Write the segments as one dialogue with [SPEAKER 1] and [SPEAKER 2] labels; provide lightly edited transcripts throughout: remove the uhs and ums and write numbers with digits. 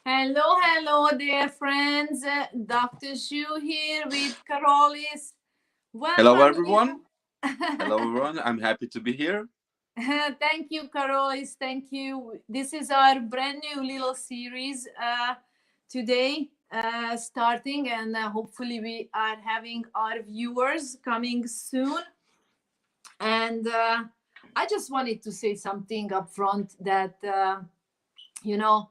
[SPEAKER 1] Hello, hello, dear friends. Dr. Shu here with Carolis.
[SPEAKER 2] Hello,
[SPEAKER 1] Welcome
[SPEAKER 2] everyone.
[SPEAKER 1] you.
[SPEAKER 2] Hello, everyone. I'm happy to be here.
[SPEAKER 1] Thank you, Carolis. Thank you. This is our brand new little series today, starting, and hopefully, we are having our viewers coming soon. And I just wanted to say something up front that you know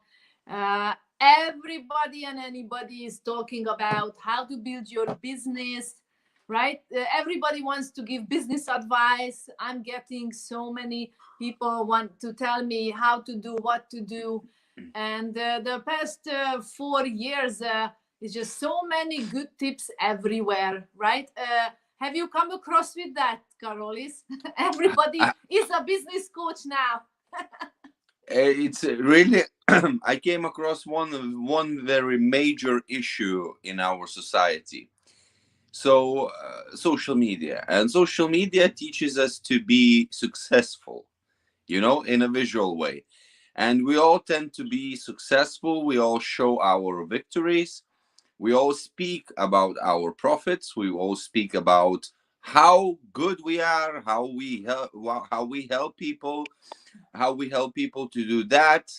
[SPEAKER 1] everybody and anybody is talking about how to build your business, right? Everybody wants to give business advice. I'm getting so many people want to tell me how to do, what to do. And the past 4 years is just so many good tips everywhere, right? Have you come across with that, Carolis?
[SPEAKER 2] I,
[SPEAKER 1] Everybody is a business coach now.
[SPEAKER 2] it's really, I came across one very major issue in our society. So, social media. And social media teaches us to be successful, in a visual way. And we all tend to be successful. We all show our victories. We all speak about our profits. We all speak about how good we are, how we help people to do that.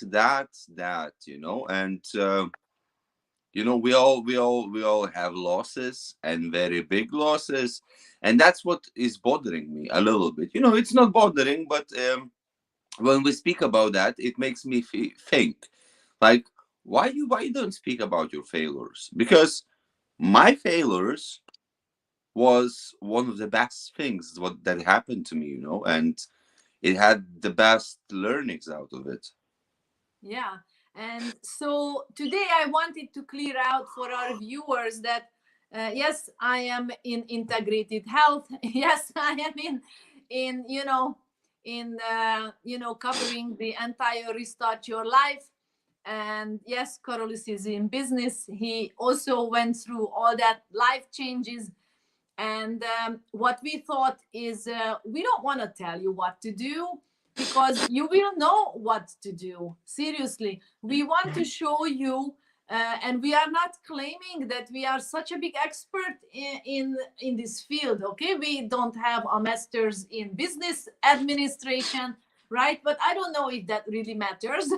[SPEAKER 2] And we all have losses and very big losses, and that's what is bothering me a little bit. It's not bothering, but when we speak about that, it makes me think, like, why you don't speak about your failures? Because my failures was one of the best things what that happened to me, and it had the best learnings out of it.
[SPEAKER 1] Yeah. And so today I wanted to clear out for our viewers that yes, I am in integrated health. Yes, I am in covering the entire restart your life. And yes, Carolus is in business. He also went through all that life changes. And what we thought is we don't want to tell you what to do because you will know what to do. Seriously, we want to show you. And we are not claiming that we are such a big expert in this field. Okay, we don't have a master's in business administration, right? But I don't know if that really matters.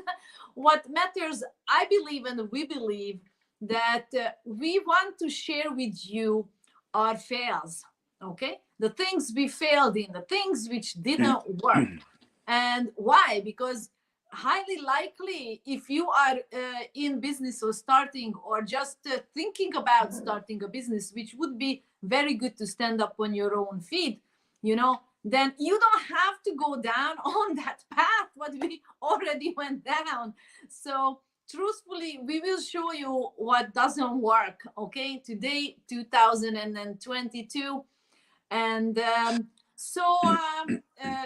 [SPEAKER 1] What matters, I believe, and we believe that we want to share with you our fails, okay? The things we failed in, the things which didn't work. And why? Because highly likely, if you are in business or starting or just thinking about starting a business, which would be very good to stand up on your own feet, then you don't have to go down on that path what we already went down. So truthfully, we will show you what doesn't work, okay? Today, 2022. And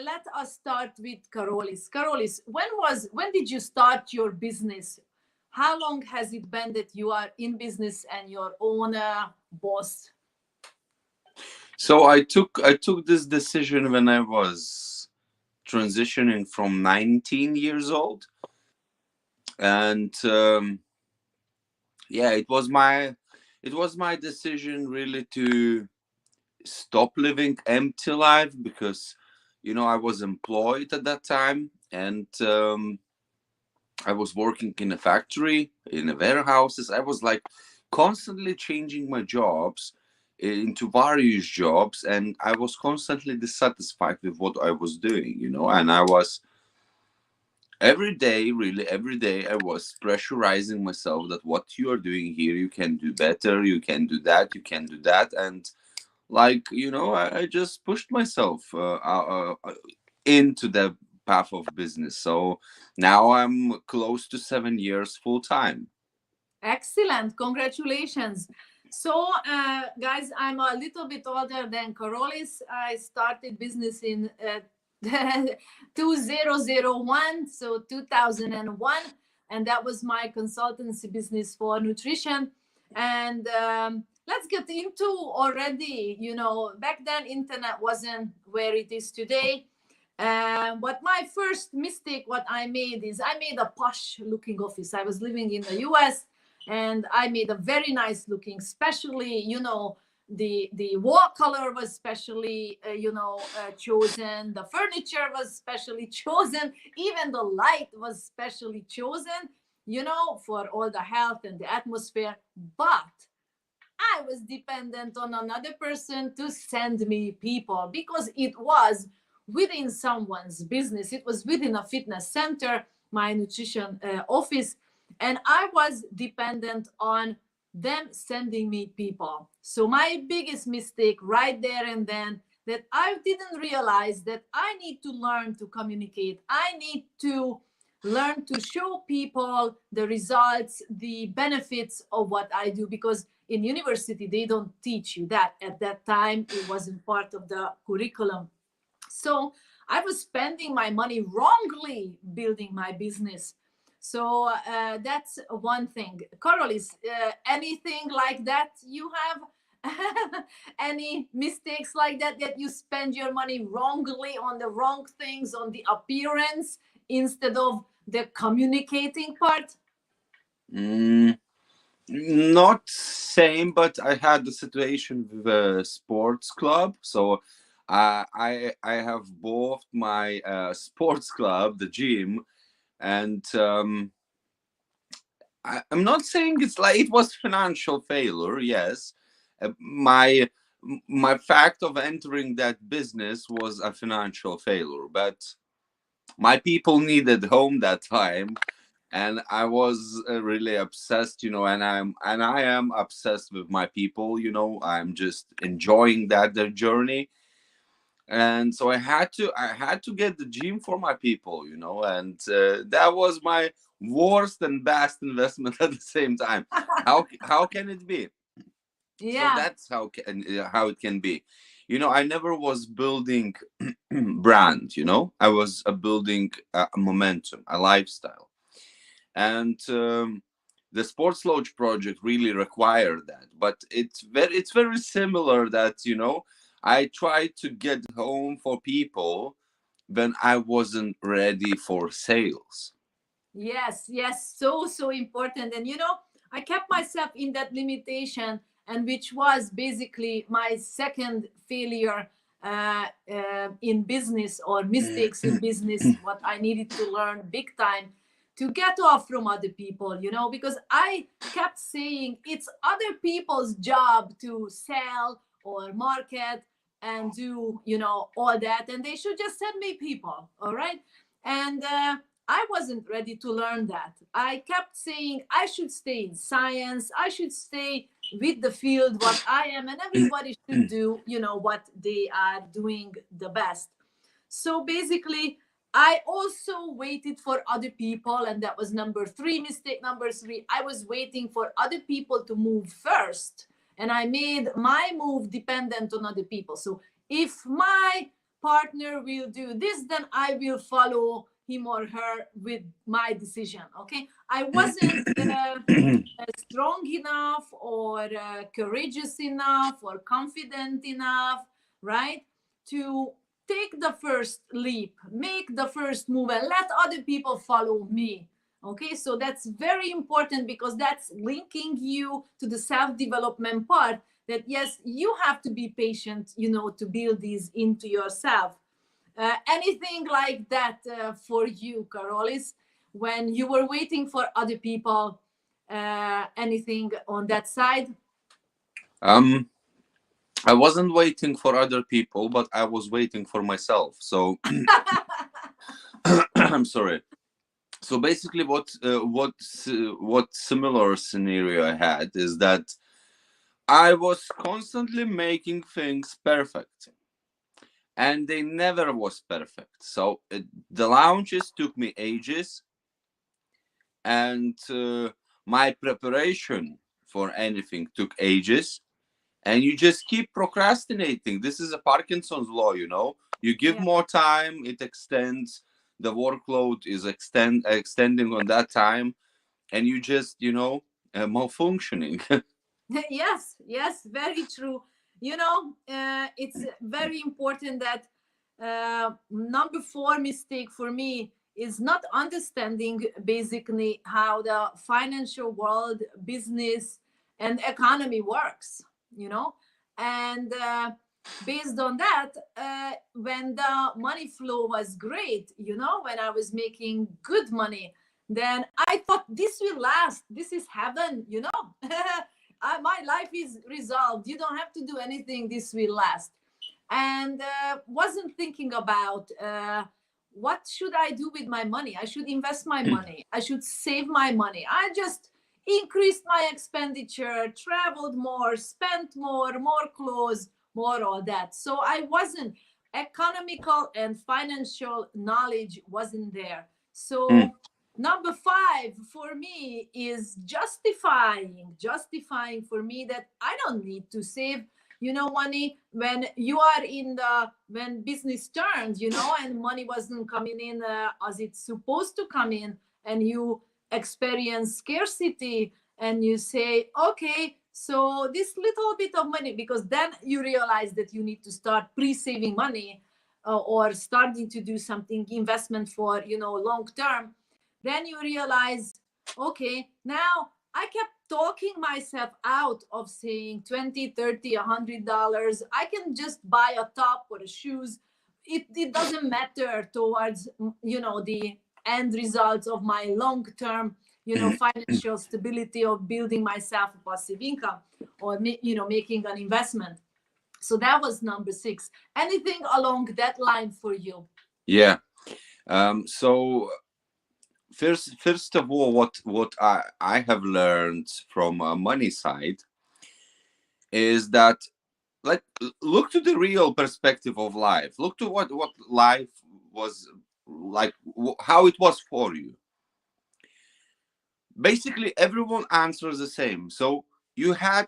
[SPEAKER 1] let us start with Carolis. Carolis, when did you start your business? How long has it been that you are in business and your own boss?
[SPEAKER 2] So I took this decision when I was transitioning from 19 years old, and yeah, it was my decision really to stop living empty life, because I was employed at that time, and I was working in a factory, in a warehouses. I was like constantly changing my jobs into various jobs, and I was constantly dissatisfied with what I was doing. And I was every day, really every day, I was pressurizing myself that what you are doing here, you can do better, you can do that, you can do that. And like, I just pushed myself into the path of business. So now I'm close to 7 years full time.
[SPEAKER 1] Excellent. Congratulations. So, guys, I'm a little bit older than Carolis. I started business in 2001, so 2001. And that was my consultancy business for nutrition. And let's get into already, back then, internet wasn't where it is today. But my first mistake, what I made is I made a posh looking office. I was living in the US and I made a very nice looking, especially, the wall color was specially, chosen. The furniture was specially chosen. Even the light was specially chosen, for all the health and the atmosphere. But I was dependent on another person to send me people because it was within someone's business. It was within a fitness center, my nutrition office, and I was dependent on them sending me people. So my biggest mistake right there and then, that I didn't realize that I need to learn to communicate. I need to learn to show people the results, the benefits of what I do, because in university they don't teach you that. At that time it wasn't part of the curriculum. So I was spending my money wrongly building my business. So that's one thing. Carol, is anything like that you have? Any mistakes like that, that you spend your money wrongly on the wrong things, on the appearance instead of the communicating part?
[SPEAKER 2] Mm, not same, but I had the situation with a sports club. So I have both my sports club, the gym, and I'm not saying it's like it was financial failure. Yes, my fact of entering that business was a financial failure, but my people needed home that time, and I was really obsessed, and I am obsessed with my people. I'm just enjoying that their journey, and so I had to get the gym for my people, and that was my worst and best investment at the same time. How can it be? So
[SPEAKER 1] Yeah.
[SPEAKER 2] that's how it can be. I never was building brand. I was building a momentum, a lifestyle, and the sports lodge project really required that. But it's very similar that I tried to get home for people when I wasn't ready for sales.
[SPEAKER 1] Yes, yes, so, so important. And I kept myself in that limitation, and which was basically my second failure in business, or mistakes in business, what I needed to learn big time to get off from other people, because I kept saying it's other people's job to sell or market and do, all that, and they should just send me people. All right. And I wasn't ready to learn that. I kept saying I should stay in science, I should stay with the field what I am, and everybody should do, what they are doing the best. So basically, I also waited for other people, and that was number three, mistake number three. I was waiting for other people to move first, and I made my move dependent on other people. So if my partner will do this, then I will follow him or her with my decision. Okay, I wasn't strong enough, or courageous enough, or confident enough, right, to take the first leap, make the first move, and let other people follow me. Okay, so that's very important, because that's linking you to the self development part. That yes, you have to be patient, to build these into yourself. Anything like that for you, Carolis, when you were waiting for other people? Anything on that side?
[SPEAKER 2] um I wasn't waiting for other people, but I was waiting for myself. So I'm sorry. So basically, what similar scenario I had is that I was constantly making things perfect, and they never was perfect. So the launches took me ages, and my preparation for anything took ages, and you just keep procrastinating. This is a Parkinson's law. You give
[SPEAKER 1] Yeah.
[SPEAKER 2] more time, it extends. The workload is extending on that time, and you just malfunctioning.
[SPEAKER 1] Yes, yes, very true. It's very important that Number four mistake for me is not understanding basically how the financial world, business, and economy works, you know. And based on that, when the money flow was great, you know, when I was making good money, then I thought this will last. This is heaven, you know. My life is resolved. You don't have to do anything. This will last. And wasn't thinking about what should I do with my money. I should invest my money. I should save my money. I just increased my expenditure, traveled more, spent more clothes, more all that. So I wasn't economical and financial knowledge wasn't there.
[SPEAKER 2] Mm,
[SPEAKER 1] So number five for me is justifying for me that I don't need to save, you know, money when you are in the when business turns, you know, and money wasn't coming in as it's supposed to come in, and you experience scarcity, and you say, okay, so this little bit of money, because then you realize that you need to start pre-saving money, or starting to do something investment for, you know, long term. Then you realize, okay, now I kept talking myself out of saying 20, 30, $100. I can just buy a top or a shoes. It doesn't matter towards, you know, the end results of my long term, you know, financial stability of building myself a passive income, or you know, making an investment. So that was number six. Anything along that line for you?
[SPEAKER 2] yeah. So first of all, what I have learned from a money side is that, like, look to the real perspective of life. Look to what life was like, how it was for you. Basically, everyone answers the same. So you had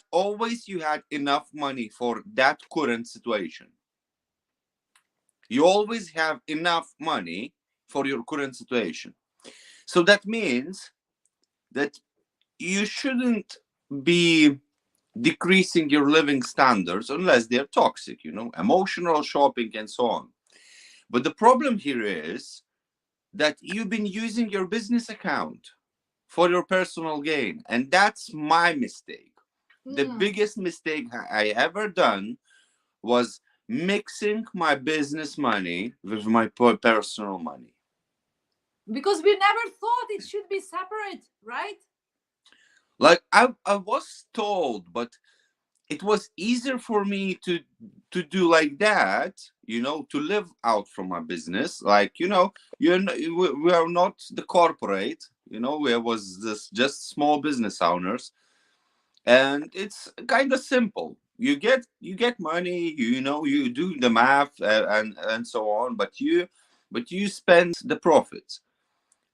[SPEAKER 2] enough money for that current situation. You always have enough money for your current situation. So that means that you shouldn't be decreasing your living standards unless they're toxic, you know, emotional shopping and so on. But the problem here is that you've been using your business account for your personal gain. And that's my mistake. The
[SPEAKER 1] Hmm.
[SPEAKER 2] biggest mistake I ever done was mixing my business money with my personal money.
[SPEAKER 1] Because we never thought it should be separate, right?
[SPEAKER 2] Like, I was told, but it was easier for me to do like that, you know, to live out from my business. Like, you know, we are not the corporate, you know, we was this just small business owners, and it's kind of simple. You get money, you know, you do the math, and so on, but you spend the profits,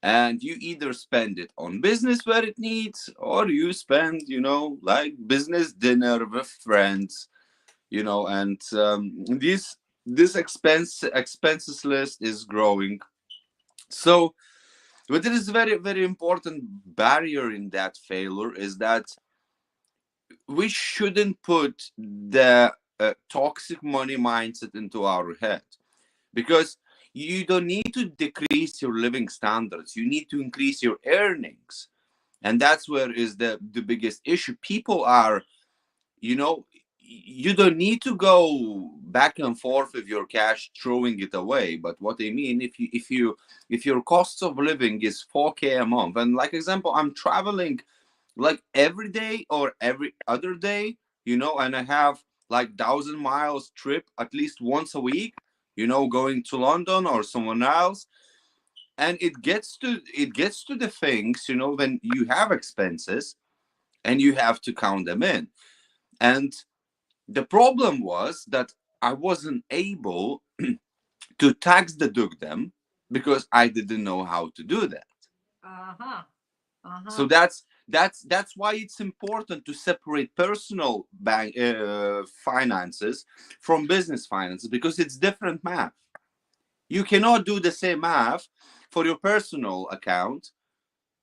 [SPEAKER 2] and you either spend it on business where it needs, or you spend, you know, like business dinner with friends, you know. And this expenses list is growing. So but there is very important barrier in that failure, is that we shouldn't put the toxic money mindset into our head, because you don't need to decrease your living standards, you need to increase your earnings. And that's where is the biggest issue. People are, you know, you don't need to go back and forth with your cash throwing it away. But what I mean, if your cost of living is 4K a month, and like example, I'm traveling like every day or every other day, you know, and I have like 1,000 miles trip at least once a week, you know, going to London or someone else. And it gets to the things, you know, when you have expenses and you have to count them in. And the problem was that I wasn't able to tax deduct them because I didn't know how to do that.
[SPEAKER 1] Uh-huh.
[SPEAKER 2] So
[SPEAKER 1] Uh-huh.
[SPEAKER 2] that's why it's important to separate personal bank finances from business finances, because it's different math. You cannot do the same math for your personal account.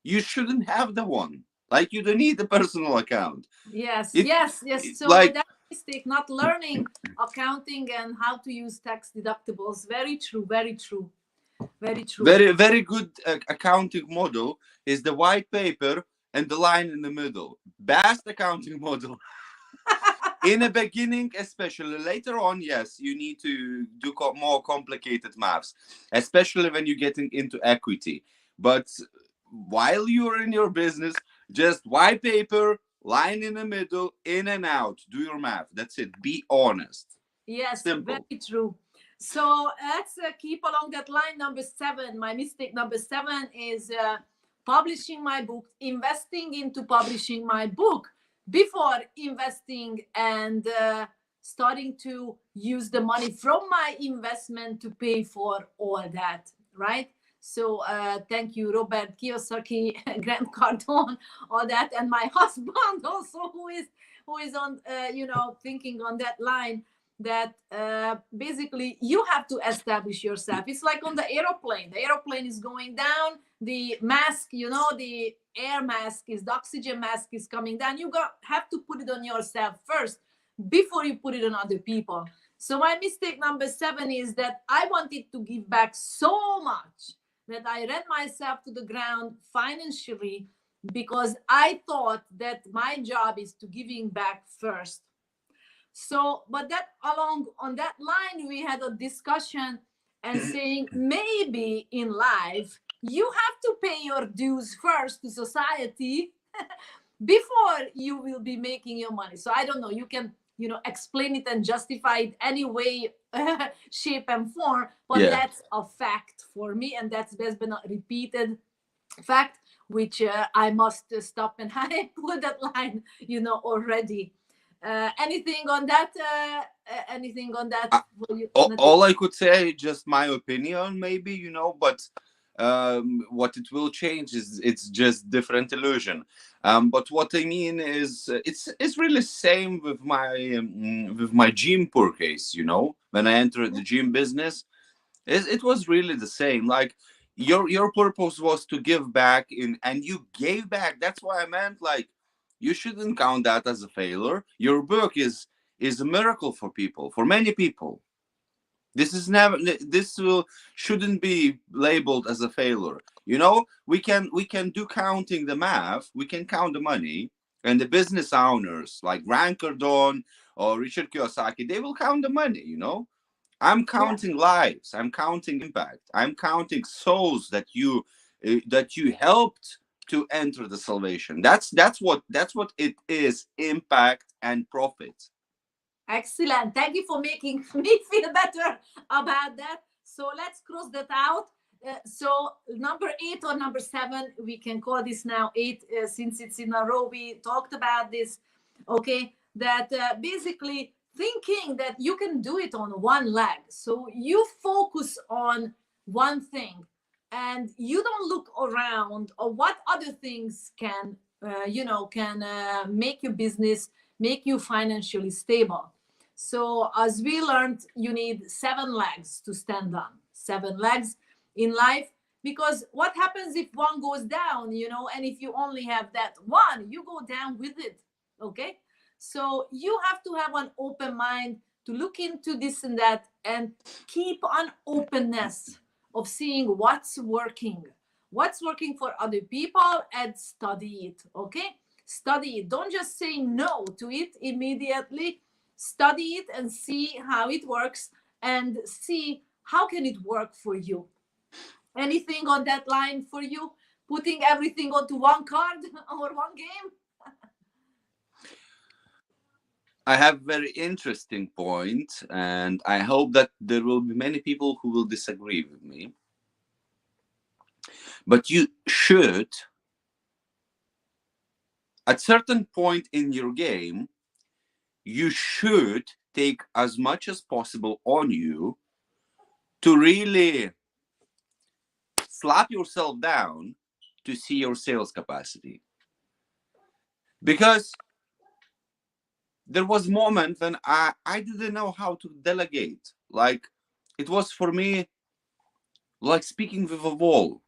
[SPEAKER 2] You shouldn't have the one. Like, you don't need the personal account.
[SPEAKER 1] Yes,
[SPEAKER 2] If
[SPEAKER 1] yes, yes. So
[SPEAKER 2] like
[SPEAKER 1] that. mistake, not learning accounting and how to use tax deductibles. Very true, very true, very true.
[SPEAKER 2] Very good accounting model is the white paper and the line in the middle. Best accounting model. In the beginning, especially. Later on, yes, you need to do more complicated maths, especially when you're getting into equity. But while you're in your business, just white paper, line in the middle, in and out. Do your math. That's it. Be honest.
[SPEAKER 1] Yes,
[SPEAKER 2] Simple.
[SPEAKER 1] very true. So let's keep along that line. Number 7, my mistake number 7 is publishing my book, investing into publishing my book before investing and starting to use the money from my investment to pay for all that, right? So thank you, Robert Kiyosaki, Grant Cardone, all that, and my husband also, who is on, thinking on that line, that basically you have to establish yourself. It's like on the aeroplane. The aeroplane is going down. The mask, the air mask the oxygen mask is coming down. You have to put it on yourself first before you put it on other people. So my mistake number 7 is that I wanted to give back so much that I ran myself to the ground financially because I thought that my job is to giving back first. So, but that along on that line, we had a discussion and saying maybe in life you have to pay your dues first to society before you will be making your money. So I don't know, you can explain it and justify it any way, shape and form, but
[SPEAKER 2] Yeah.
[SPEAKER 1] that's a fact for me, and that's been a repeated fact, which I must stop, and I put that line already. Anything on that? Anything on that?
[SPEAKER 2] All I could say, just my opinion, maybe, but what it will change is it's just different illusion. But what I mean is, it's really same with my gym purchase. When I entered the gym business, it was really the same. Like your purpose was to give back and you gave back. That's why I meant, like, you shouldn't count that as a failure. Your book is a miracle for people, for many people. Shouldn't be labeled as a failure. We can do counting the math. We can count the money, and the business owners like Grant Cardone or Richard Kiyosaki, they will count the money. I'm counting lives. I'm counting impact. I'm counting souls that you helped to enter the salvation. That's what it is. Impact and profit.
[SPEAKER 1] Excellent. Thank you for making me feel better about that. So let's cross that out. So number 8 or number 7, we can call this now 8, since it's in a row. We talked about this. Okay, that basically thinking that you can do it on one leg. So you focus on one thing and you don't look around or what other things can make your business, make you financially stable. So as we learned, you need 7 legs to stand on. 7 legs in life, because what happens if one goes down, and if you only have that one, you go down with it. Okay, so you have to have an open mind to look into this and that and keep an openness of seeing what's working for other people, and study it. Okay, study it. Don't just say no to it immediately. Study it and see how it works, and see how can it work for you. Anything on that line for you? Putting everything onto one card or one game?
[SPEAKER 2] I have a very interesting point, and I hope that there will be many people who will disagree with me. But you should, at certain point in your game, you should take as much as possible on you to really slap yourself down to see your sales capacity. Because there was a moment when I didn't know how to delegate. Like, it was for me like speaking with a wall.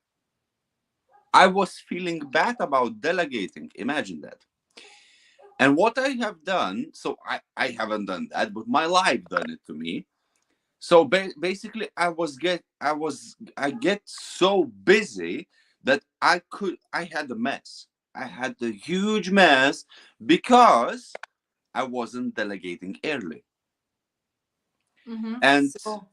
[SPEAKER 2] I was feeling bad about delegating. Imagine that. And what I have done, so I haven't done that, but my life done it to me. So basically, I get so busy that I had a mess. I had a huge mess because I wasn't delegating early, and
[SPEAKER 1] So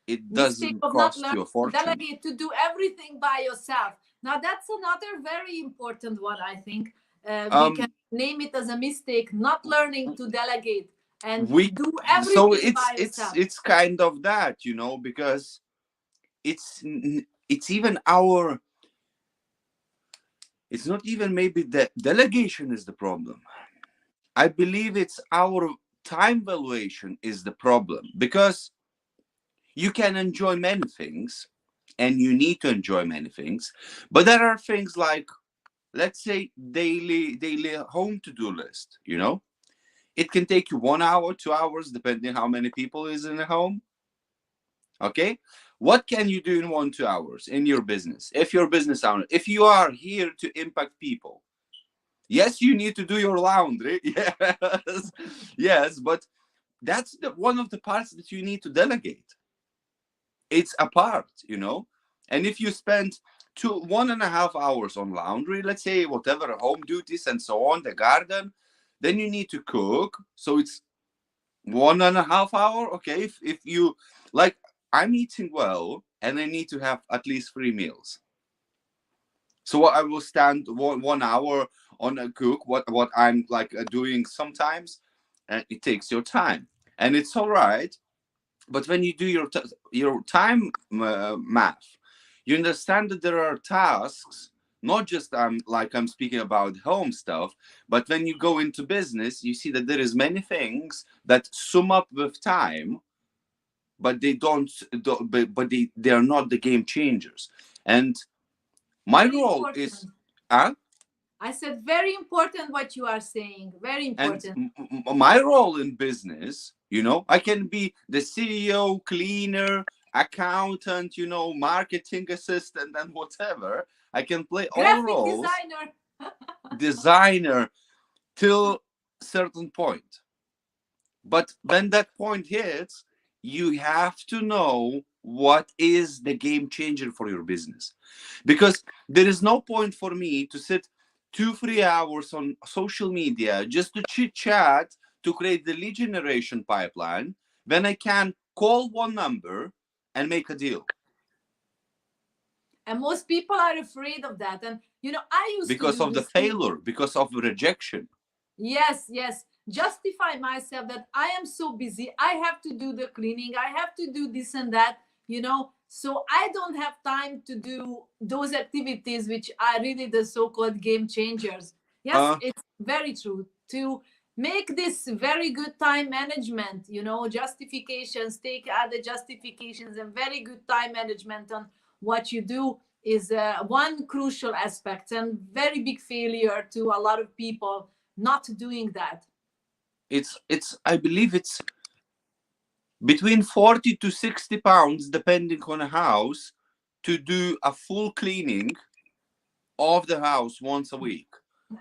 [SPEAKER 2] it
[SPEAKER 1] mistake
[SPEAKER 2] doesn't
[SPEAKER 1] of not
[SPEAKER 2] cost
[SPEAKER 1] learning
[SPEAKER 2] you a
[SPEAKER 1] to
[SPEAKER 2] fortune.
[SPEAKER 1] delegate, to do everything by yourself. Now that's another very important one, I think. We can
[SPEAKER 2] Um,
[SPEAKER 1] name it as a mistake, not learning to delegate and
[SPEAKER 2] we
[SPEAKER 1] do
[SPEAKER 2] so
[SPEAKER 1] everything by yourself.
[SPEAKER 2] it's kind of that, because it's even our it's not even maybe the delegation is the problem. I believe it's our time valuation is the problem, because you can enjoy many things and you need to enjoy many things, but there are things like, let's say, daily home to-do list. It can take you 1 hour, 2 hours, depending how many people is in the home. Okay, what can you do in 1 2 hours in your business? If you're a business owner, if you are here to impact people, yes, you need to do your laundry. Yes, yes, but that's one of the parts that you need to delegate. It's a part. And if you spend 1.5 hours on laundry, let's say, whatever, home duties and so on, the garden, then you need to cook, so it's 1.5 hour. Okay, if you like, I'm eating well and I need to have at least 3 meals. So I will stand 1 hour on a cook, what I'm like doing sometimes, and it takes your time, and it's all right. But when you do your time math, you understand that there are tasks, not just like I'm speaking about home stuff, but when you go into business, you see that there is many things that sum up with time, but they but they are not the game changers. And my
[SPEAKER 1] Very
[SPEAKER 2] role is,
[SPEAKER 1] important.
[SPEAKER 2] uh,
[SPEAKER 1] I said very important what you are saying. Very
[SPEAKER 2] and
[SPEAKER 1] important.
[SPEAKER 2] my role in business, I can be the CEO, cleaner, accountant, marketing assistant, and whatever. I can play all
[SPEAKER 1] Graphic
[SPEAKER 2] roles,
[SPEAKER 1] designer.
[SPEAKER 2] designer, till certain point. But when that point hits, you have to know what is the game changer for your business. Because there is no point for me to sit 2 3 hours on social media just to chit chat to create the lead generation pipeline when I can call one number and make a deal.
[SPEAKER 1] And most people are afraid of that. And I used to
[SPEAKER 2] Because
[SPEAKER 1] do
[SPEAKER 2] of the
[SPEAKER 1] this too.
[SPEAKER 2] failure, because of rejection.
[SPEAKER 1] Yes, yes. Justify myself that I am so busy. I have to do the cleaning. I have to do this and that. So I don't have time to do those activities which are really the so called game changers. Yes,
[SPEAKER 2] Uh,
[SPEAKER 1] it's very true. To make this very good time management, justifications, take other justifications, and very good time management on what you do is one crucial aspect and very big failure to a lot of people not doing that.
[SPEAKER 2] it's I believe it's between 40 to 60 pounds, depending on a house, to do a full cleaning of the house once a week.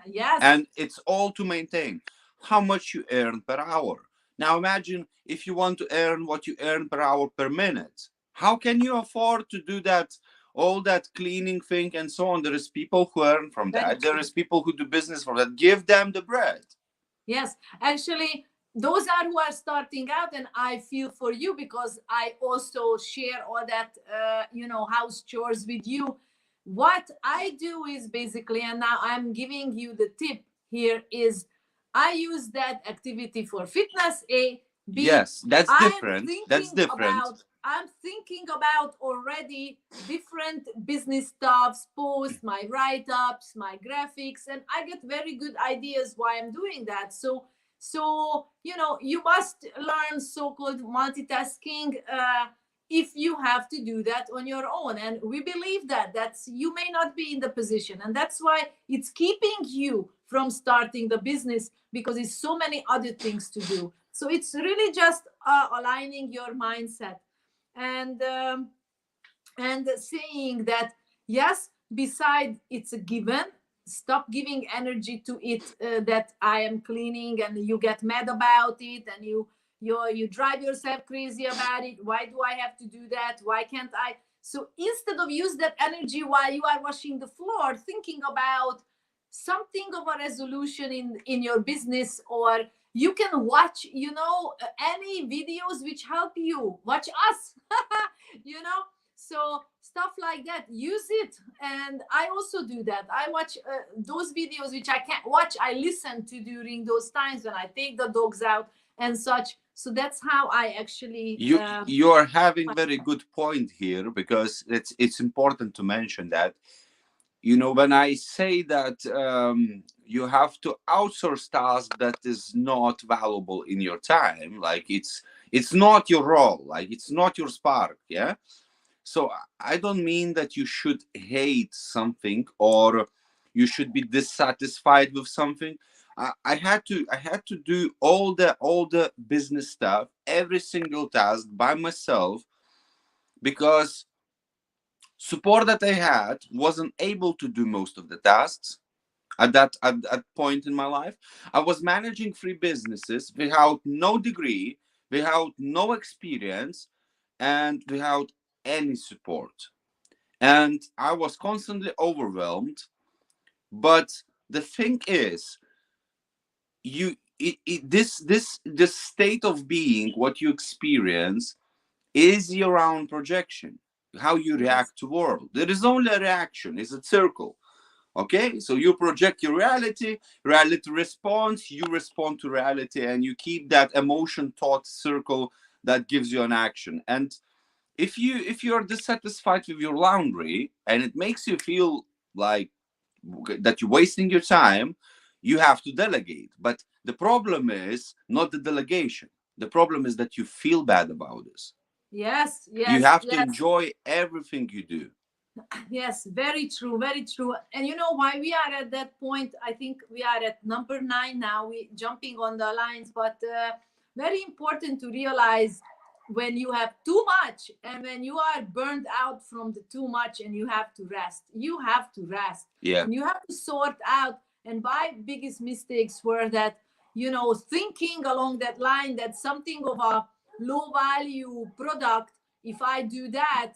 [SPEAKER 1] Yes,
[SPEAKER 2] And it's all to maintain how much you earn per hour. Now imagine if you want to earn what you earn per hour per minute. How can you afford to do that? All that cleaning thing and so on. There is people who earn from
[SPEAKER 1] very
[SPEAKER 2] that. There
[SPEAKER 1] true.
[SPEAKER 2] is people who do business from that. Give them the bread.
[SPEAKER 1] Yes, actually, those are who are starting out, and I feel for you because I also share all that, house chores with you. What I do is basically, and now I'm giving you the tip here, is I use that activity for fitness. A, B,
[SPEAKER 2] Yes, that's
[SPEAKER 1] I'm
[SPEAKER 2] different. That's
[SPEAKER 1] thinking
[SPEAKER 2] different.
[SPEAKER 1] about I'm thinking about already different business stuffs, posts, my write-ups, my graphics, and I get very good ideas why I'm doing that. So you must learn so-called multitasking if you have to do that on your own. And we believe that's you may not be in the position, and that's why it's keeping you from starting the business because it's so many other things to do. So it's really just aligning your mindset and saying that yes, beside it's a given, stop giving energy to it, that I am cleaning, and you get mad about it, and you drive yourself crazy about it. Why do I have to do that? Why can't I? So instead of use that energy while you are washing the floor, thinking about something of a resolution in your business, or you can watch, any videos which help you. Watch us, you know. So stuff like that, use it. And I also do that. I watch those videos which I can't watch, I listen to during those times when I take the dogs out and such. So that's how I actually
[SPEAKER 2] You are having very good point here, because it's important to mention that, when I say that you have to outsource tasks that is not valuable in your time, like it's not your role, like it's not your spark, yeah. So I don't mean that you should hate something or you should be dissatisfied with something. I had to do all the business stuff, every single task by myself, because support that I had wasn't able to do most of the tasks at that point in my life. I was managing three businesses without no degree, without no experience, and without any support. And I was constantly overwhelmed. But the thing is, this state of being, what you experience, is your own projection. How you
[SPEAKER 1] yes,
[SPEAKER 2] react to world. There is only a reaction. It's a circle. Okay, so you project your reality, reality responds, you respond to reality, and you keep that emotion thought circle that gives you an action. And if you are dissatisfied with your laundry and it makes you feel like that you're wasting your time, you have to delegate. But the problem is not the delegation. The problem is that you feel bad about this.
[SPEAKER 1] yes,
[SPEAKER 2] You
[SPEAKER 1] yes,
[SPEAKER 2] have to
[SPEAKER 1] yes.
[SPEAKER 2] enjoy everything you do.
[SPEAKER 1] Yes, very true, very true. And you know why we are at that point? I think we are at number 9 now. We jumping on the lines, but very important to realize when you have too much and when you are burned out from the too much and you have to rest. You have to rest
[SPEAKER 2] Yeah.
[SPEAKER 1] and you have to sort out. And my biggest mistakes were that, thinking along that line that something of a low value product, if I do that,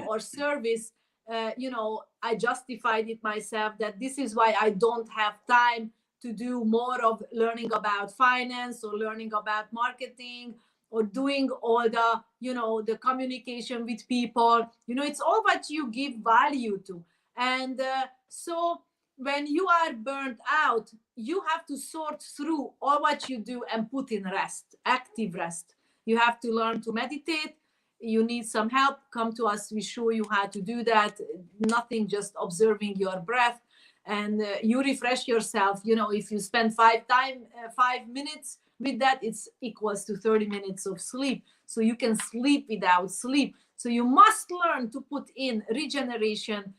[SPEAKER 1] or service, I justified it myself that this is why I don't have time to do more of learning about finance or learning about marketing or doing all the, the communication with people. It's all what you give value to. And so when you are burnt out, you have to sort through all what you do and put in rest, active rest. You have to learn to meditate. You need some help, come to us, we show you how to do that. Nothing, just observing your breath. And you refresh yourself. If you spend 5 minutes with that, it's equals to 30 minutes of sleep. So you can sleep without sleep. So you must learn to put in regeneration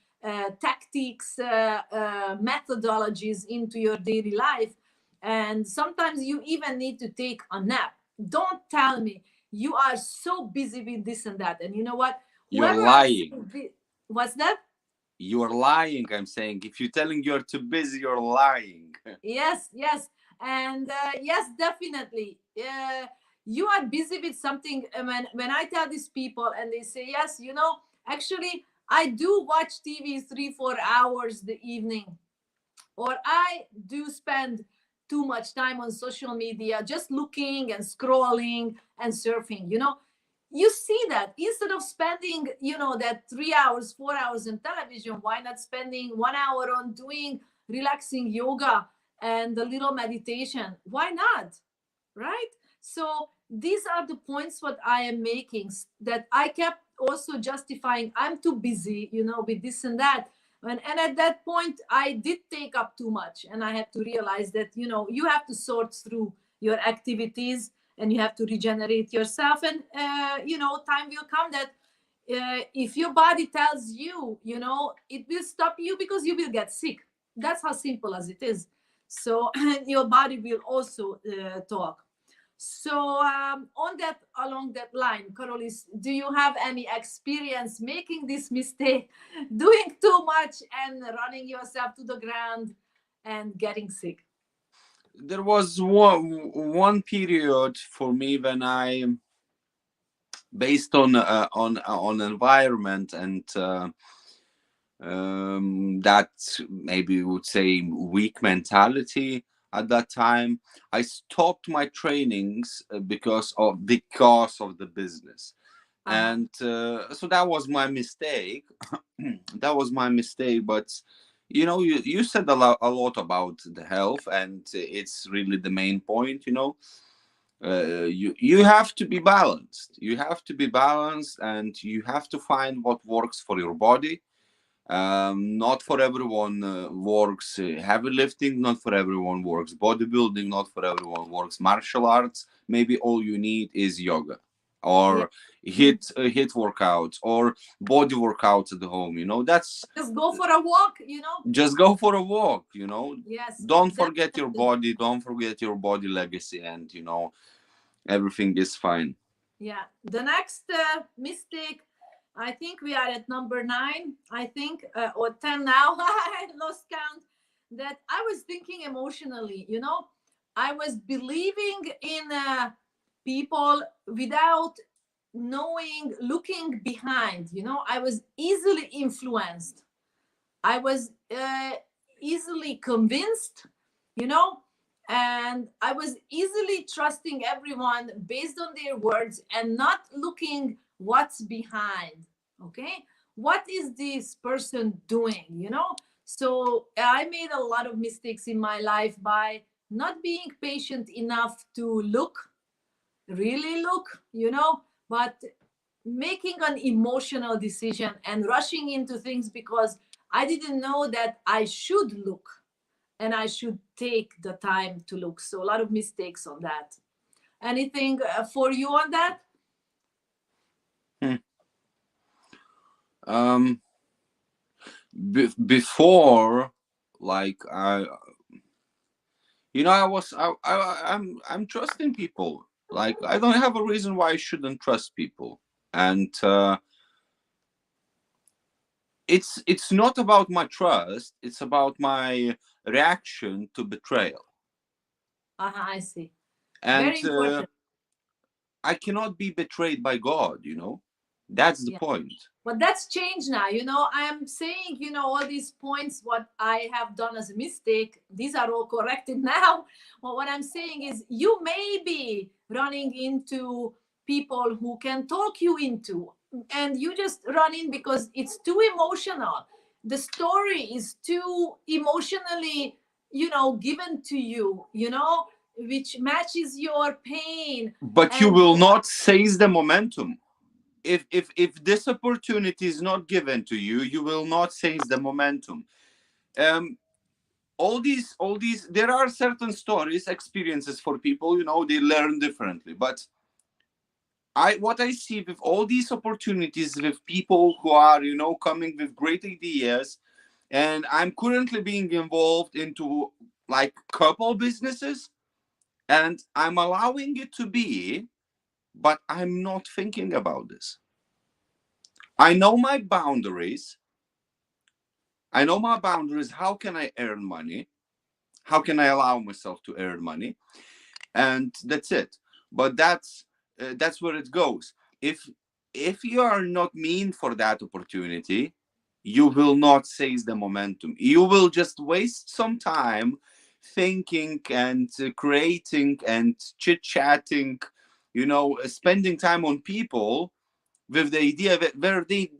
[SPEAKER 1] tactics, methodologies into your daily life. And sometimes you even need to take a nap. Don't tell me you are so busy with this and that. And you know what?
[SPEAKER 2] You're
[SPEAKER 1] Whoever are so
[SPEAKER 2] lying.
[SPEAKER 1] what's that?
[SPEAKER 2] You're lying. I'm saying, if you're telling you're too busy, you're lying.
[SPEAKER 1] Yes, yes. And yes, definitely. You are busy with something. When I tell these people and they say, yes, actually, I do watch TV 3-4 hours the evening, or I do spend too much time on social media, just looking and scrolling and surfing. You see that instead of spending, that 3 hours, 4 hours on television, why not spending 1 hour on doing relaxing yoga and a little meditation? Why not? Right? So these are the points what I am making, that I kept also justifying I'm too busy, with this and that. And at that point, I did take up too much. And I had to realize that, you have to sort through your activities and you have to regenerate yourself. And, time will come that if your body tells you, it will stop you because you will get sick. That's how simple as it is. So your body will also talk. So on that, along that line, Carolis, do you have any experience making this mistake, doing too much and running yourself to the ground and getting sick?
[SPEAKER 2] There was one period for me when I, based on environment and that maybe we would say weak mentality at that time, I stopped my trainings because of the business.
[SPEAKER 1] Uh-huh.
[SPEAKER 2] And so that was my mistake. That was my mistake. But you said a lot about the health, and it's really the main point. You have to be balanced. You have to be balanced, and you have to find what works for your body. Not for everyone works heavy lifting, not for everyone works bodybuilding, not for everyone works martial arts. Maybe all you need is yoga,
[SPEAKER 1] Yeah.
[SPEAKER 2] or
[SPEAKER 1] Mhm.
[SPEAKER 2] hit workouts, or body workouts at the home. That's
[SPEAKER 1] Just go for a walk.
[SPEAKER 2] just go for a walk.
[SPEAKER 1] Yes,
[SPEAKER 2] Don't forget your
[SPEAKER 1] definitely.
[SPEAKER 2] body, don't forget your body legacy, and everything is fine.
[SPEAKER 1] Yeah. The next mistake, I think we are at number 9, I think, or 10 now. I lost count. That I was thinking emotionally. I was believing in people without knowing, looking behind. I was easily influenced. I was easily convinced, you know, and I was easily trusting everyone based on their words and not looking what's behind. Okay. What is this person doing? So I made a lot of mistakes in my life by not being patient enough to look, really look, but making an emotional decision and rushing into things because I didn't know that I should look and I should take the time to look. So a lot of mistakes on that. Anything for you on that?
[SPEAKER 2] Hmm. um Before, like, I'm trusting people. Like, I don't have a reason why I shouldn't trust people. And it's not about my trust, it's about my reaction to betrayal.
[SPEAKER 1] Uh-huh, I see.
[SPEAKER 2] And
[SPEAKER 1] Very important.
[SPEAKER 2] I cannot be betrayed by God. That's the
[SPEAKER 1] Yeah.
[SPEAKER 2] point.
[SPEAKER 1] But that's changed now. I'm saying, all these points, what I have done as a mistake, these are all corrected now. Well, what I'm saying is you may be running into people who can talk you into, and you just run in because it's too emotional. The story is too emotionally, given to you, which matches your pain.
[SPEAKER 2] But you
[SPEAKER 1] And
[SPEAKER 2] will not seize the momentum. If this opportunity is not given to you, you will not seize the momentum. um all these There are certain stories, experiences for people, they learn differently. But what I see with all these opportunities, with people who are, coming with great ideas, and I'm currently being involved into, like, couple businesses, and I'm allowing it to be, but I'm not thinking about this. I know my boundaries. How can I earn money? How can I allow myself to earn money? And that's it. But that's where it goes. If you are not mean for that opportunity, you will not seize the momentum. You will just waste some time thinking and creating and chit chatting, spending time on people with the idea that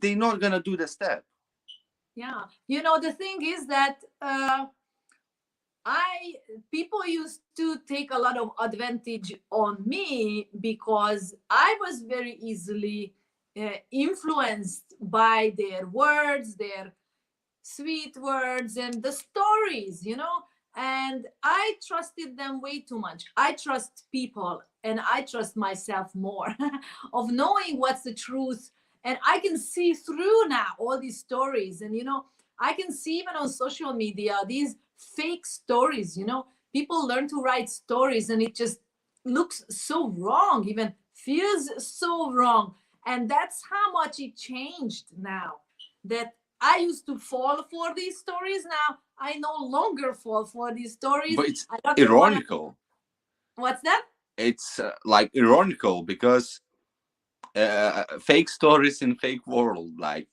[SPEAKER 2] they're not gonna do the step.
[SPEAKER 1] yeah, the thing is that I people used to take a lot of advantage on me because I was very easily influenced by their words, their sweet words, and the stories. And I trusted them way too much. I trust people and I trust myself more of knowing what's the truth. And I can see through now all these stories. And, I can see even on social media these fake stories. People learn to write stories and it just looks so wrong, even feels so wrong. And that's how much it changed now. That I used to fall for these stories. Now I no longer fall for these stories.
[SPEAKER 2] But it's
[SPEAKER 1] I got the one.
[SPEAKER 2] ironical.
[SPEAKER 1] What's that?
[SPEAKER 2] It's like ironical because fake stories in fake world, like.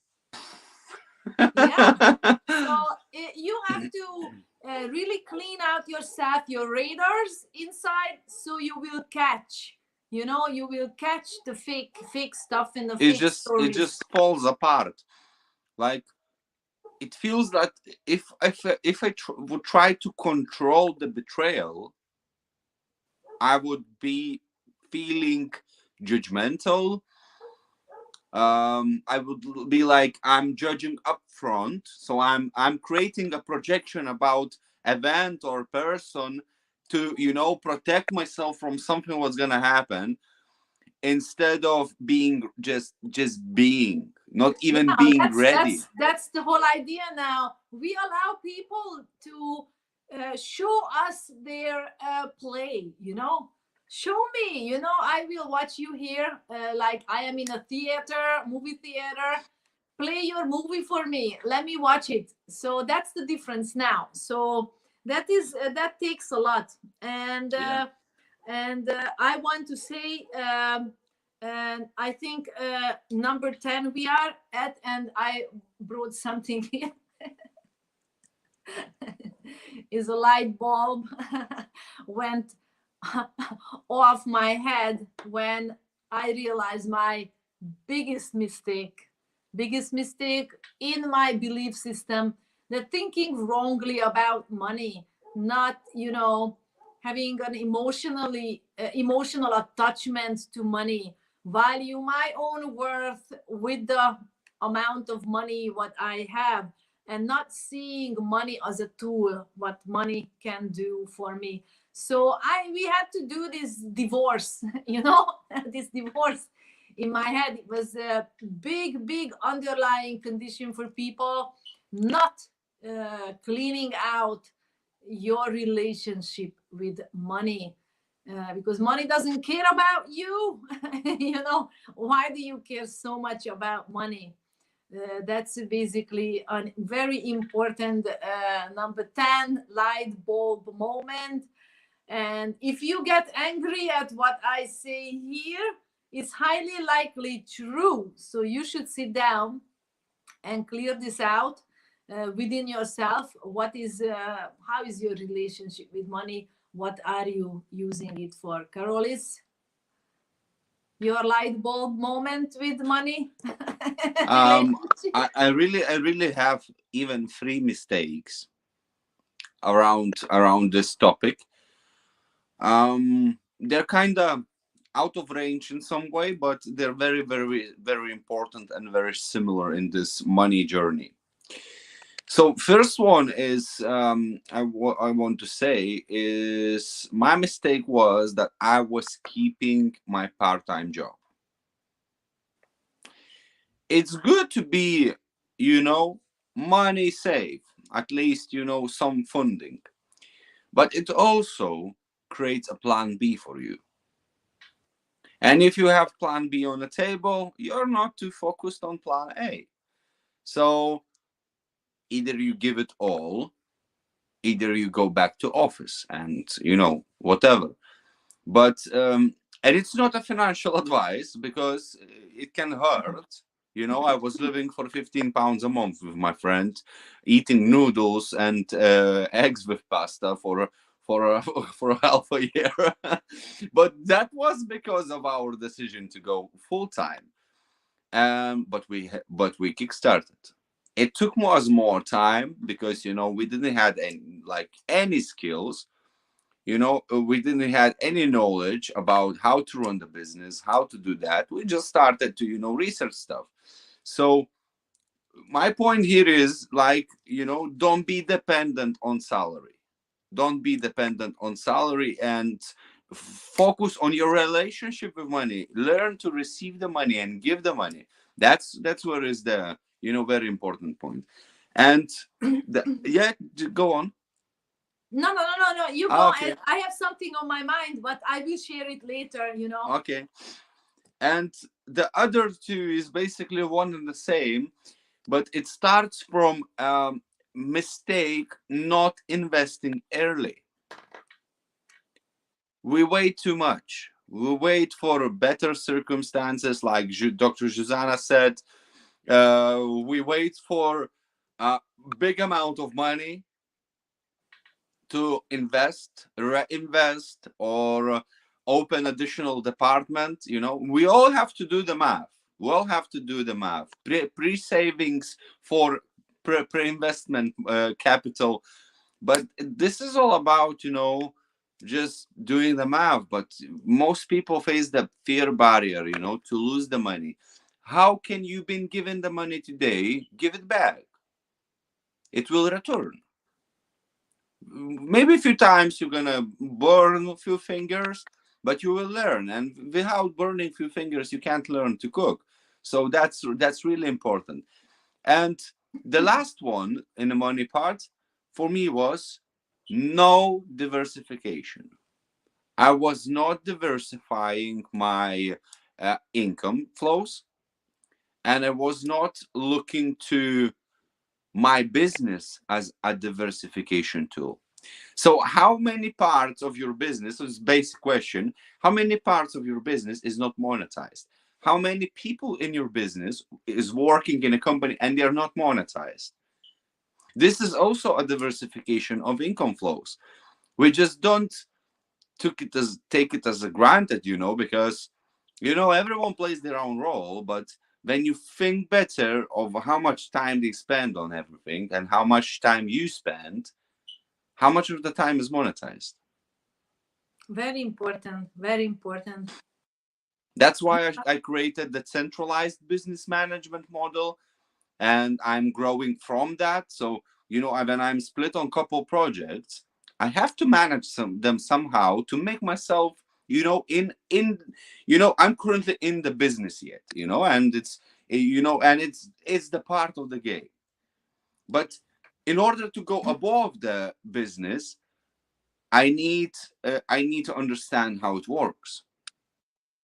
[SPEAKER 1] Yeah. So you have to really clean out yourself, your radars inside, so you will catch. You will catch the fake stuff in the fake
[SPEAKER 2] It
[SPEAKER 1] stories.
[SPEAKER 2] just falls apart. Like, it feels that if I would try to control the betrayal, I would be feeling judgmental. I would be like, I'm judging up front, so I'm creating a projection about event or person to, protect myself from something what's gonna happen, instead of being just being, not even
[SPEAKER 1] Yeah,
[SPEAKER 2] being
[SPEAKER 1] that's
[SPEAKER 2] ready.
[SPEAKER 1] that's that's the whole idea now. We allow people to show us their play. Show me. I will watch you here, like I am in a theater, movie theater. Play your movie for me. Let me watch it. So that's the difference now. So that takes a lot. And
[SPEAKER 2] Yeah.
[SPEAKER 1] I want to say, and I think number 10 we are at, and I brought something here. Is a light bulb went off my head when I realized my biggest mistake, biggest mistake in my belief system, that thinking wrongly about money, not having an emotional attachment to money, value my own worth with the amount of money what I have, and not seeing money as a tool, what money can do for me. So we had to do this divorce, this divorce in my head. It was a big underlying condition for people not cleaning out your relationship with money, because money doesn't care about you. Why do you care so much about money? That's basically a very important number 10 light bulb moment. And if you get angry at what I say here, it's highly likely true. So you should sit down and clear this out within yourself. How is your relationship with money? What are you using it for? Carolis, your light bulb moment with money?
[SPEAKER 2] um
[SPEAKER 1] Relationship?
[SPEAKER 2] I really have even three mistakes around this topic. They're kind of out of range in some way, but they're very, very, very important and very similar in this money journey. So first one is, I want to say is, my mistake was that I was keeping my part-time job. It's good to be, you know money safe, at least, some funding, but it also creates a plan B for you. And if you have plan B on the table, you're not too focused on plan A. So either you give it all, either you go back to office and, whatever. But and it's not a financial advice, because it can hurt. I was living for 15 pounds a month with my friend, eating noodles and eggs with pasta for half a year. But that was because of our decision to go full time. But we kickstarted. It took us more time because, we didn't have any skills. We didn't have any knowledge about how to run the business, how to do that. We just started to, research stuff. So my point here is, don't be dependent on salary. Don't be dependent on salary, and focus on your relationship with money. Learn to receive the money and give the money. That's where is the, very important point. And yeah, go on.
[SPEAKER 1] No, no, no, no, no. You go.
[SPEAKER 2] Okay.
[SPEAKER 1] I have something on my mind, but I will share it later.
[SPEAKER 2] Okay. And the other two is basically one and the same, but it starts from mistake not investing early. We wait too much. We wait for better circumstances, like Dr. Juzana said. We wait for a big amount of money to invest, reinvest, or open additional department. We all have to do the math. We all have to do the math. Pre-savings for pre-investment capital. But this is all about, just doing the math. But most people face the fear barrier, to lose the money. How can you been given the money today, give it back? It will return. Maybe a few times you're gonna burn a few fingers, but you will learn. And without burning a few fingers, you can't learn to cook. So that's really important. And the last one in the money part for me was no diversification. I was not diversifying my income flows, and I was not looking to my business as a diversification tool. So how many parts of your business, so it's a basic question, how many parts of your business is not monetized? How many people in your business is working in a company and they're not monetized? This is also a diversification of income flows. We just don't take it as a granted, because everyone plays their own role. But when you think better of how much time they spend on everything and how much time you spend, how much of the time is monetized?
[SPEAKER 1] Very important. Very important.
[SPEAKER 2] That's why I created the centralized business management model, and I'm growing from that. So, when I'm split on couple projects, I have to manage them somehow to make myself, I'm currently in the business yet, and it's the part of the game. But in order to go above the business, I need to understand how it works.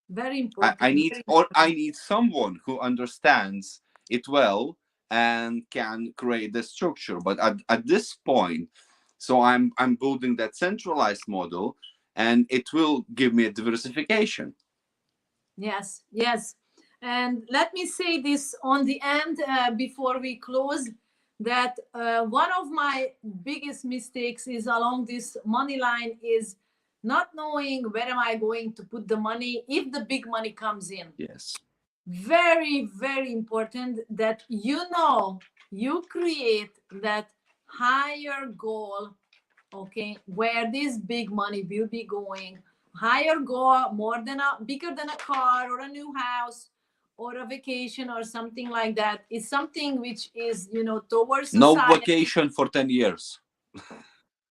[SPEAKER 1] Very
[SPEAKER 2] I,
[SPEAKER 1] important.
[SPEAKER 2] I need
[SPEAKER 1] Very
[SPEAKER 2] or I
[SPEAKER 1] important.
[SPEAKER 2] need someone who understands it well and can create the structure. But at this point, so I'm building that centralized model, and it will give me a diversification.
[SPEAKER 1] Yes, yes. And let me say this on the end before we close, that one of my biggest mistakes is along this money line is not knowing where am I going to put the money if the big money comes in.
[SPEAKER 2] Yes.
[SPEAKER 1] Very, very important that you create that higher goal, okay, where this big money will be going. Higher goal, more than bigger than a car or a new house or a vacation or something like that, is something which is towards
[SPEAKER 2] No
[SPEAKER 1] society.
[SPEAKER 2] vacation for 10 years.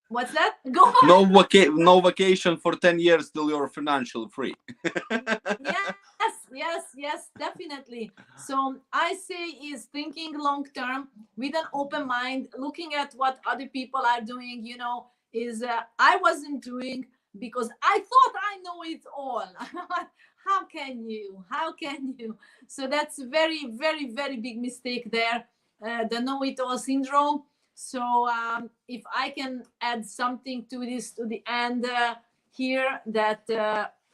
[SPEAKER 1] What's that? Go on.
[SPEAKER 2] No vacation for 10 years till you're financially free.
[SPEAKER 1] Yes, yes, yes, definitely. So I say is thinking long term with an open mind, looking at what other people are doing. Is I wasn't doing because I thought I know it all. How can you? How can you? So that's very, very, very big mistake there. The know-it-all syndrome. So if I can add something to this to the end here, that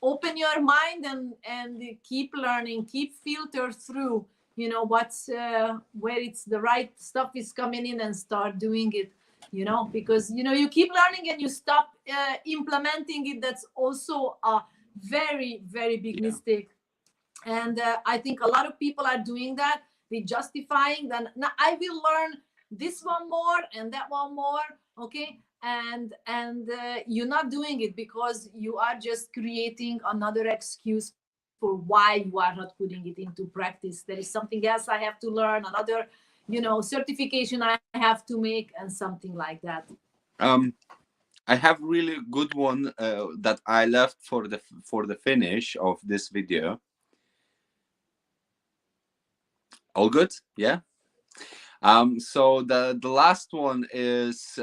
[SPEAKER 1] open your mind and keep learning, keep filter through what's where it's the right stuff is coming in, and start doing it, because you keep learning and you stop implementing it. That's also a very, very big
[SPEAKER 2] Yeah.
[SPEAKER 1] mistake. And I think a lot of people are doing that. They justifying that, now I will learn this one more and that one more, okay, and you're not doing it because you are just creating another excuse for why you are not putting it into practice. There is something else I have to learn, another certification I have to make, and something like that.
[SPEAKER 2] I have really good one that I left for the finish of this video. All good? Yeah. So the last one is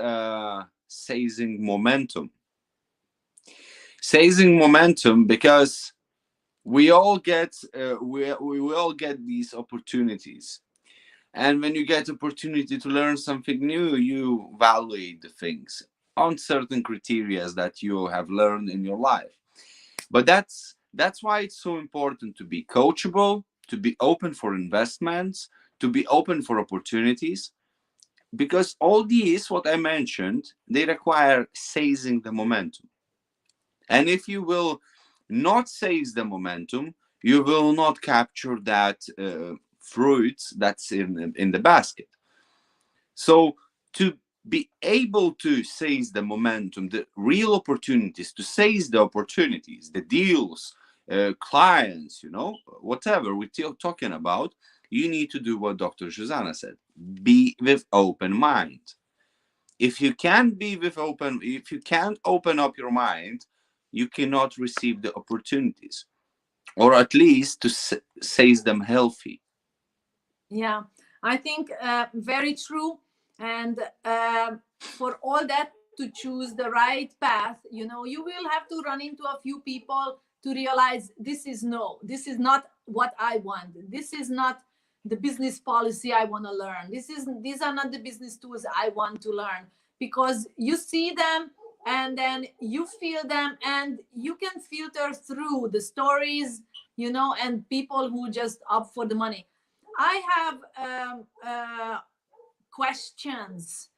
[SPEAKER 2] seizing momentum. Seizing momentum because we all get these opportunities. And when you get opportunity to learn something new, you evaluate the things on certain criteria that you have learned in your life. But that's why it's so important to be coachable, to be open for investments, to be open for opportunities, because all these, what I mentioned, they require seizing the momentum. And if you will not seize the momentum, you will not capture that fruit that's in the basket. So to be able to seize the momentum, the real opportunities, to seize the opportunities, the deals, clients, whatever we're talking about, you need to do what Dr. Shoshana said: be with open mind. If you can't open up your mind, you cannot receive the opportunities, or at least to seize them healthy.
[SPEAKER 1] Yeah, I think very true. And for all that to choose the right path, you will have to run into a few people to realize this is not what I want. This is not the business policy I want to learn. These are not the business tools I want to learn, because you see them and then you feel them, and you can filter through the stories, and people who just up for the money. I have questions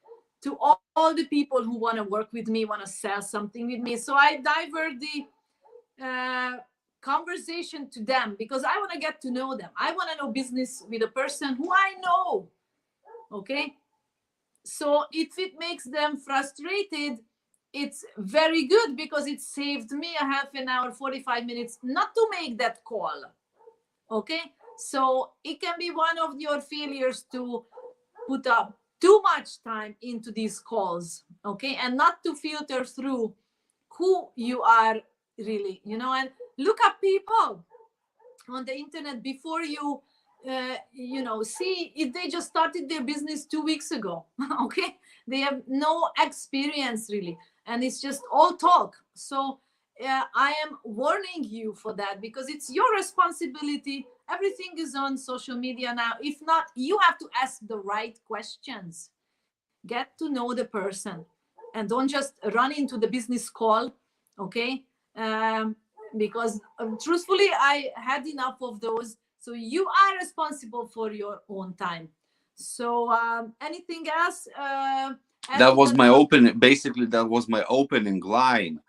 [SPEAKER 1] to all the people who want to work with me, want to sell something with me. So I divert the conversation to them, because I want to get to know them. I want to know business with a person who I know. Okay. So if it makes them frustrated, it's very good, because it saved me a half an hour, 45 minutes not to make that call. Okay. So it can be one of your failures to put up too much time into these calls. Okay. And not to filter through who you are really, and look up people on the internet before you see if they just started their business 2 weeks ago. Okay. They have no experience really, and it's just all talk. So I am warning you for that, because it's your responsibility. Everything is on social media now. If not, you have to ask the right questions, get to know the person, and don't just run into the business call. Okay. Because truthfully, I had enough of those. So you are responsible for your own time. So anything else
[SPEAKER 2] That
[SPEAKER 1] added
[SPEAKER 2] was
[SPEAKER 1] that
[SPEAKER 2] my open Basically, that was my opening line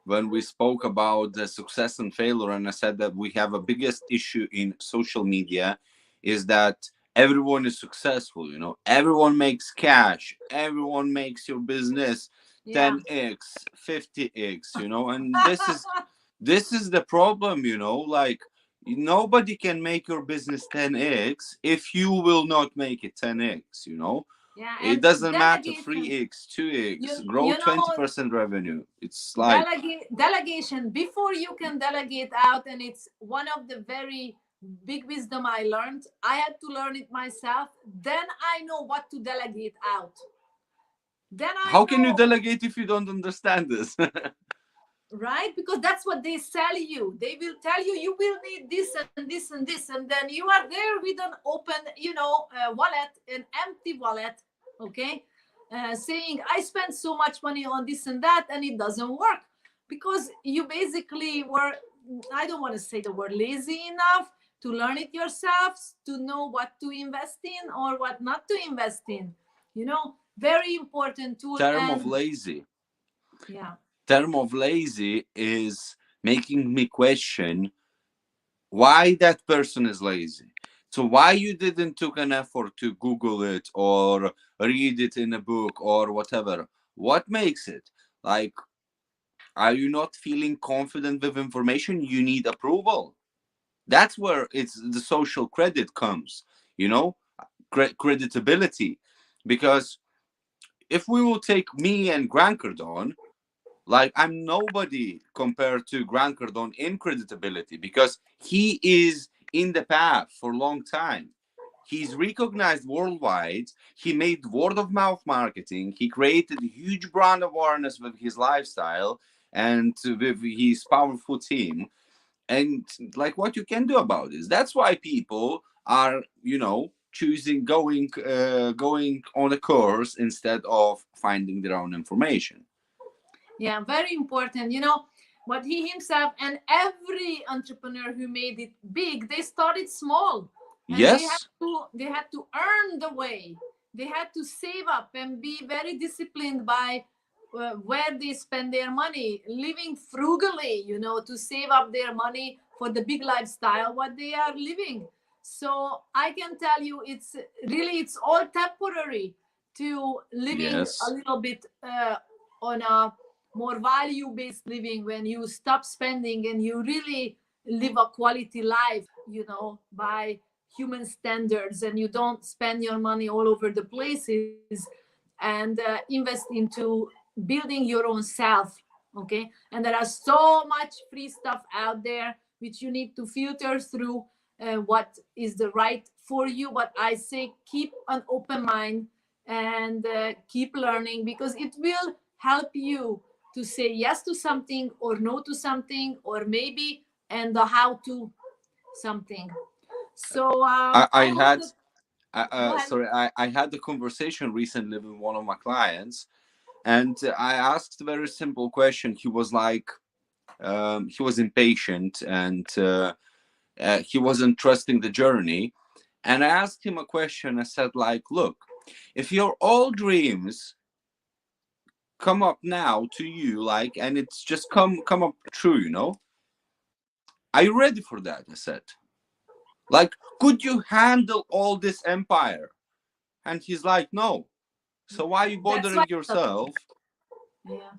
[SPEAKER 2] when we spoke about the success and failure. And I said that we have a biggest issue in social media is that everyone is successful, everyone makes cash, everyone makes your business
[SPEAKER 1] yeah.
[SPEAKER 2] 10x, 50x, and this is the problem, like, nobody can make your business 10x if you will not make it 10x.
[SPEAKER 1] Yeah.
[SPEAKER 2] It
[SPEAKER 1] And
[SPEAKER 2] doesn't matter
[SPEAKER 1] delegation,
[SPEAKER 2] 3x, 2x,
[SPEAKER 1] you
[SPEAKER 2] grow
[SPEAKER 1] you know
[SPEAKER 2] 20% revenue. It's like,
[SPEAKER 1] delegation before you can delegate out. And it's one of the very big wisdom I learned. I had to learn it myself. Then I know what to delegate out. Then I
[SPEAKER 2] how can you
[SPEAKER 1] know.
[SPEAKER 2] delegate if you don't understand this?
[SPEAKER 1] Right, because that's what they sell you. They will tell you you will need this and this and this, and then you are there with an open wallet, an empty wallet. Okay. Saying I spent so much money on this and that, and it doesn't work, because you basically were, I don't want to say the word lazy enough to learn it yourselves, to know what to invest in or what not to invest in. Very important tool.
[SPEAKER 2] term of
[SPEAKER 1] And
[SPEAKER 2] lazy
[SPEAKER 1] yeah.
[SPEAKER 2] Term of lazy is making me question why that person is lazy. So why you didn't took an effort to Google it or read it in a book or whatever? What makes it? Like, are you not feeling confident with information? You need approval. That's where it's the social credit comes, you know, creditability. Because if we will take me and Grant Cardone, like, I'm nobody compared to Grant Cardone in creditability because he is in the path for a long time. He's recognized worldwide. He made word of mouth marketing. He created huge brand awareness with his lifestyle and with his powerful team. And like, what you can do about this? That's why people are, choosing going on a course instead of finding their own information.
[SPEAKER 1] Yeah, very important. You know, what he himself and every entrepreneur who made it big, they started small, and
[SPEAKER 2] Yes.
[SPEAKER 1] they had to earn the way. They had to save up and be very disciplined by where they spend their money, living frugally, you know, to save up their money for the big lifestyle what they are living. So I can tell you, it's all temporary to living a
[SPEAKER 2] Yes.
[SPEAKER 1] little bit on a more value based living, when you stop spending and you really live a quality life, you know, by human standards, and you don't spend your money all over the places, and invest into building your own self. Okay, and there are so much free stuff out there which you need to filter through what is the right for you. But I say keep an open mind and keep learning, because it will help you to say yes to something or no to something, or maybe and the how to something. So
[SPEAKER 2] I
[SPEAKER 1] I hope
[SPEAKER 2] had
[SPEAKER 1] that. Go ahead.
[SPEAKER 2] sorry, I had a conversation recently with one of my clients, and I asked a very simple question. He was like, he was impatient, and he wasn't trusting the journey. And I asked him a question. I said, like, look, if your old dreams come up now to you, like, and it's just come up true, are you ready for that? I said, like, could you handle all this empire? And he's like, no. So why are you
[SPEAKER 1] That's why.
[SPEAKER 2] bothering yourself?
[SPEAKER 1] Yeah.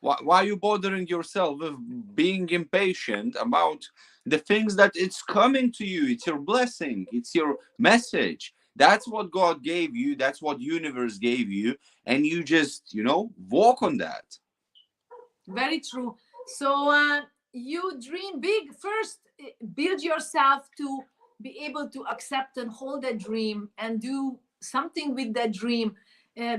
[SPEAKER 2] Why are you bothering yourself with being impatient about the things that it's coming to you? It's your blessing. It's your message. That's what God gave you. That's what universe gave you. And you just, walk on that.
[SPEAKER 1] Very true. So you dream big first. Build yourself to be able to accept and hold that dream and do something with that dream.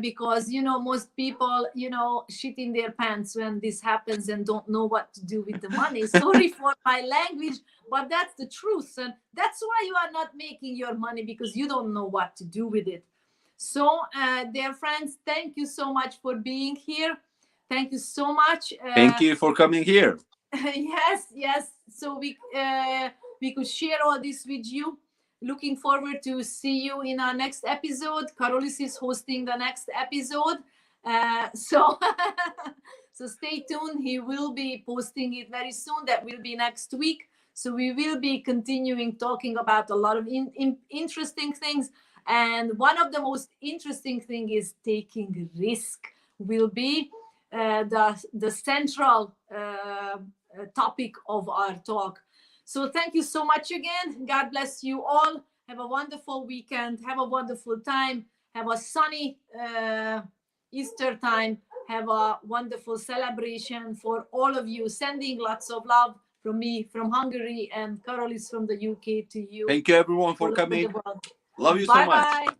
[SPEAKER 1] Because you know, most people, you know, shit in their pants when this happens and don't know what to do with the money. Sorry for my language, but that's the truth, and that's why you are not making your money, because you don't know what to do with it. So dear friends, thank you so much for being here. Thank you so much.
[SPEAKER 2] Thank you for coming here.
[SPEAKER 1] Yes, yes. So we could share all this with you. Looking forward to see you in our next episode. Karolis is hosting the next episode. So so stay tuned. He will be posting it very soon. That will be next week. So we will be continuing talking about a lot of interesting things. And one of the most interesting thing is taking risk. Will be the central topic of our talk. So thank you so much again. God bless you all. Have a wonderful weekend. Have a wonderful time. Have a sunny Easter time. Have a wonderful celebration for all of you. Sending lots of love from me from Hungary, and Carol is from the UK to you.
[SPEAKER 2] Thank you, everyone, for
[SPEAKER 1] All over the
[SPEAKER 2] coming.
[SPEAKER 1] world.
[SPEAKER 2] Love you so
[SPEAKER 1] Bye
[SPEAKER 2] much.
[SPEAKER 1] bye.